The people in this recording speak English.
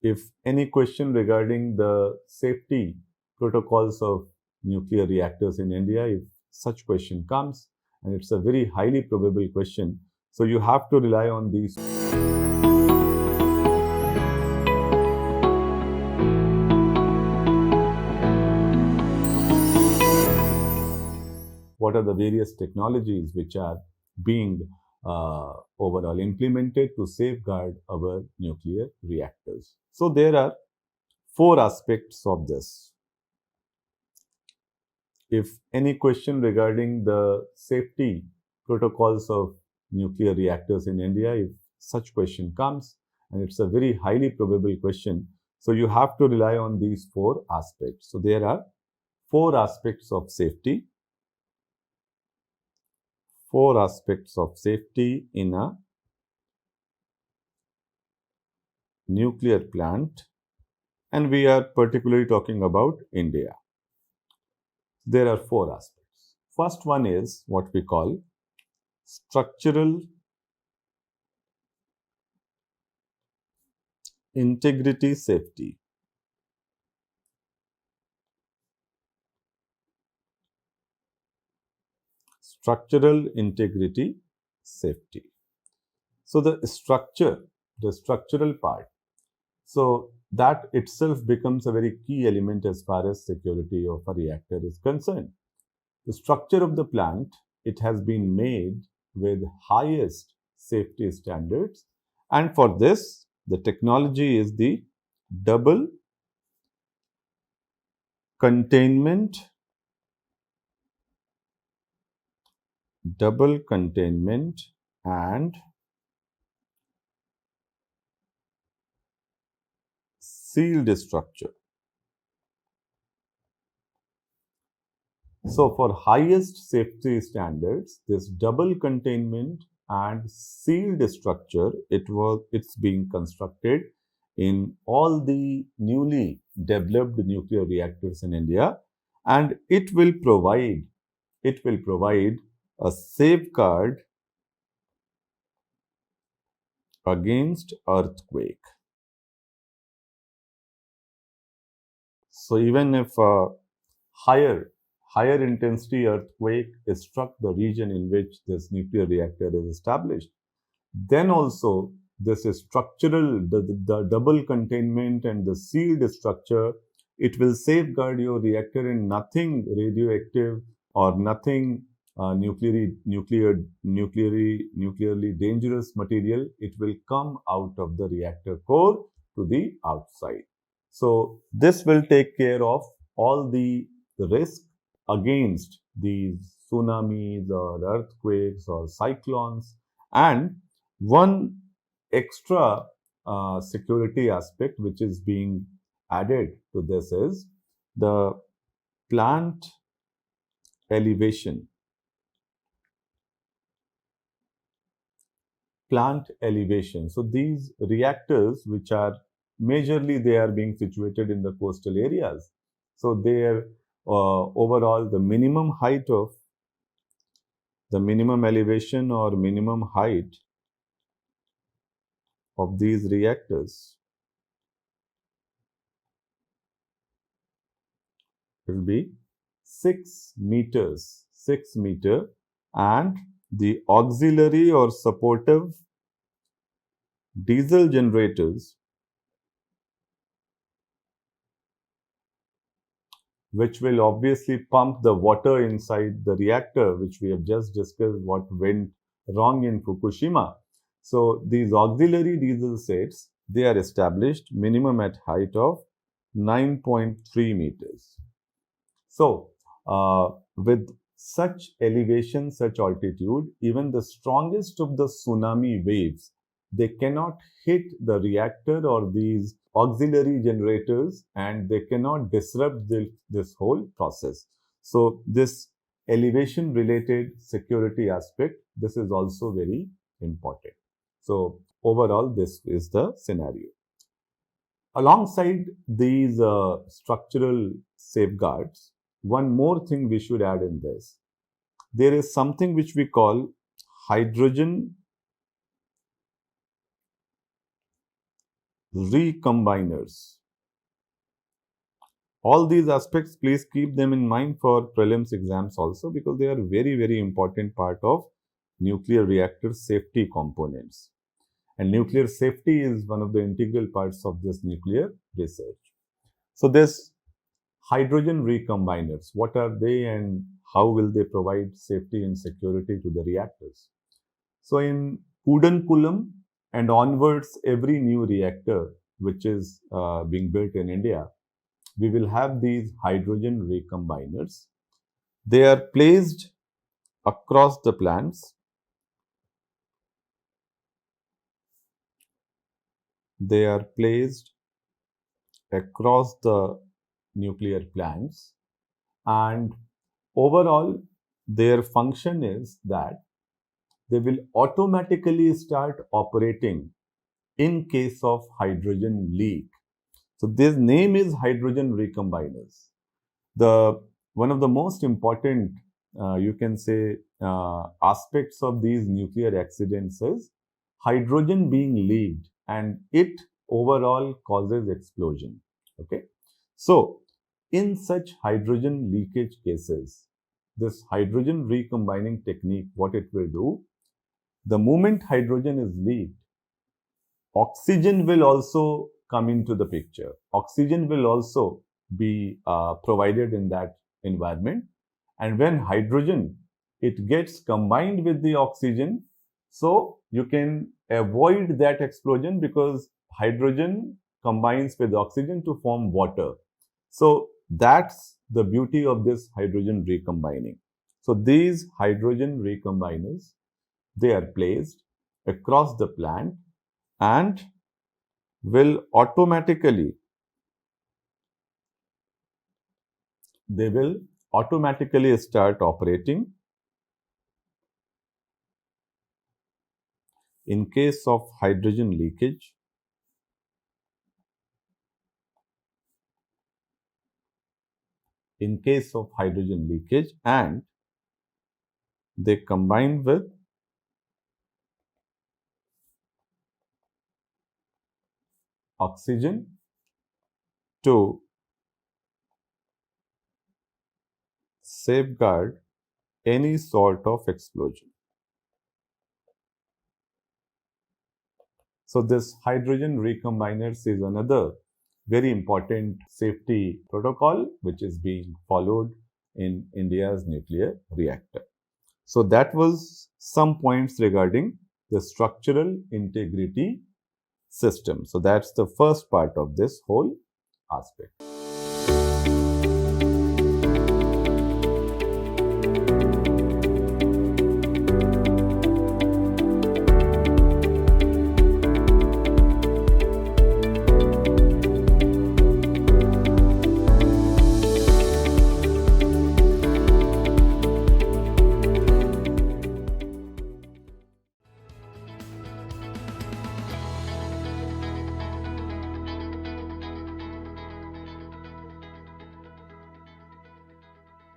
If any question regarding the safety protocols of nuclear reactors in India, if such question comes, and it's a very highly probable question, so you have to rely on these. What are the various technologies which are being overall implemented to safeguard our nuclear reactors? So there are four aspects of this. If any question regarding the safety protocols of nuclear reactors in India, if such question comes, and it's a very highly probable question, so you have to rely on these four aspects. So there are four aspects of safety. Four aspects of safety in a nuclear plant, and we are particularly talking about India. There are four aspects. First one is what we call structural integrity safety. Structural integrity safety. So the structural part, so that itself becomes a very key element as far as security of a reactor is concerned. The structure of the plant, it has been made with highest safety standards, and for this the technology is the double containment and sealed structure. So for highest safety standards, this double containment and sealed structure, it's being constructed in all the newly developed nuclear reactors in India, and it will provide a safeguard against earthquake. So even if a higher intensity earthquake struck the region in which this nuclear reactor is established, then also this is structural, the double containment and the sealed structure, it will safeguard your reactor, and nothing radioactive or nothing nuclearly dangerous material, it will come out of the reactor core to the outside. So this will take care of all the risk against these tsunamis or earthquakes or cyclones. And one extra security aspect which is being added to this is the plant elevation. So these reactors, which are majorly they are being situated in the coastal areas, so their overall the minimum elevation or minimum height of these reactors will be 6 meters, and the auxiliary or supportive diesel generators, which will obviously pump the water inside the reactor, which we have just discussed what went wrong in Fukushima. So these auxiliary diesel sets, they are established minimum at height of 9.3 meters. So with such elevation, such altitude, even the strongest of the tsunami waves, they cannot hit the reactor or these auxiliary generators, and they cannot disrupt this whole process. So this elevation related security aspect, this is also very important. So overall, this is the scenario. Alongside these structural safeguards, one more thing we should add in this. There is something which we call hydrogen recombiners. All these aspects, please keep them in mind for prelims exams also, because they are very, very important part of nuclear reactor safety components. And nuclear safety is one of the integral parts of this nuclear research. So this hydrogen recombiners, what are they and how will they provide safety and security to the reactors? So in Kudankulam and onwards, every new reactor which is being built in India, we will have these hydrogen recombiners. They are placed across the plants. They are placed across the nuclear plants, and overall their function is that they will automatically start operating in case of hydrogen leak. So this name is hydrogen recombiners. The one of the most important, you can say, aspects of these nuclear accidents is hydrogen being leaked, and it overall causes explosion. Okay, so in such hydrogen leakage cases, this hydrogen recombining technique, what it will do, the moment hydrogen is leaked, oxygen will also come into the picture. Oxygen will also be provided in that environment. And when hydrogen, it gets combined with the oxygen, so you can avoid that explosion because hydrogen combines with oxygen to form water. So that's the beauty of this hydrogen recombining. So these hydrogen recombiners, they are placed across the plant and will automatically start operating in case of hydrogen leakage. In case of hydrogen leakage, and they combine with oxygen to safeguard any sort of explosion. So this hydrogen recombiners is another very important safety protocol which is being followed in India's nuclear reactor. So that was some points regarding the structural integrity system. So that's the first part of this whole aspect.